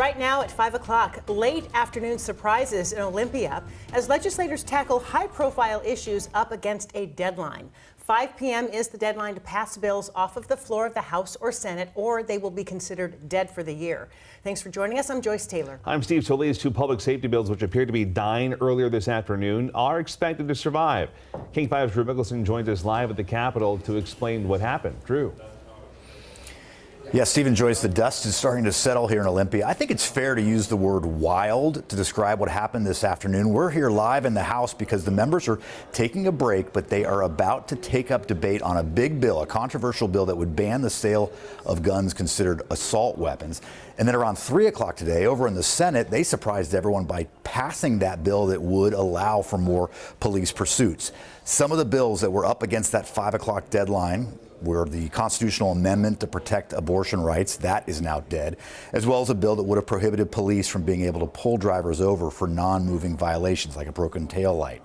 Right now at 5 o'clock, late afternoon surprises in Olympia as legislators tackle high-profile issues up against a deadline. 5 p.m. is the deadline to pass bills off of the floor of the House or Senate, or they will be considered dead for the year. Thanks for joining us. I'm Joyce Taylor. I'm Steve. So these two public safety bills, which appear to be dying earlier this afternoon, are expected to survive. King 5's Drew Mickelson joins us live at the Capitol to explain what happened. Drew. Yeah, Stephen, Joyce, the dust is starting to settle here in Olympia. I think it's fair to use the word wild to describe what happened this afternoon. We're here live in the House because the members are taking a break, but they are about to take up debate on a big bill, a controversial bill that would ban the sale of guns considered assault weapons. And then around 3 o'clock today, over in the Senate, they surprised everyone by passing that bill that would allow for more police pursuits. Some of the bills that were up against that 5 o'clock deadline were the constitutional amendment to protect abortion rights. That is now dead, as well as a bill that would have prohibited police from being able to pull drivers over for non-moving violations like a broken tail light.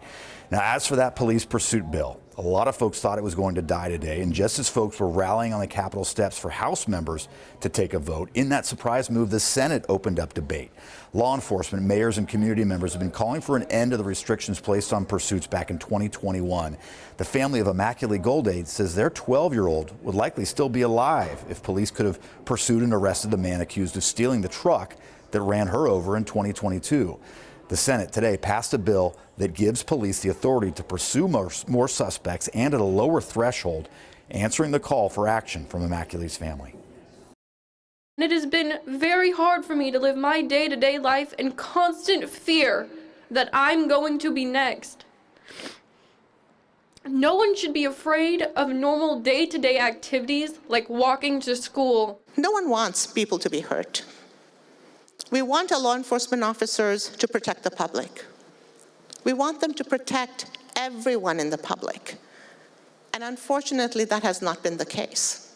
Now, as for that police pursuit bill, a lot of folks thought it was going to die today, and just as folks were rallying on the Capitol steps for House members to take a vote, in that surprise move, the Senate opened up debate. Law enforcement, mayors, and community members have been calling for an end to the restrictions placed on pursuits back in 2021. The family of Immaculate Goldade says their 12-year-old would likely still be alive if police could have pursued and arrested the man accused of stealing the truck that ran her over in 2022. The Senate today passed a bill that gives police the authority to pursue more suspects and at a lower threshold, answering the call for action from Immaculate's family. It has been very hard for me to live my day-to-day life in constant fear that I'm going to be next. No one should be afraid of normal day-to-day activities like walking to school. No one wants people to be hurt. We want our law enforcement officers to protect the public. We want them to protect everyone in the public. And unfortunately, that has not been the case.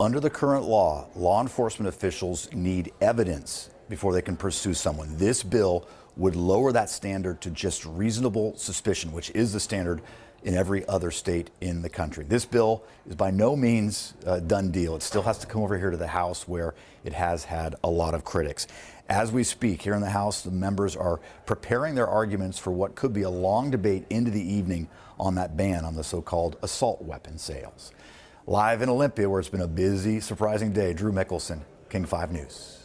Under the current law enforcement officials need evidence before they can pursue someone. This bill would lower that standard to just reasonable suspicion, which is the standard in every other state in the country. This bill is by no means a done deal. It still has to come over here to the House, where it has had a lot of critics. As we speak here in the House, the members are preparing their arguments for what could be a long debate into the evening on that ban on the so-called assault weapon sales. Live in Olympia, where it's been a busy, surprising day, Drew Mickelson, King 5 News.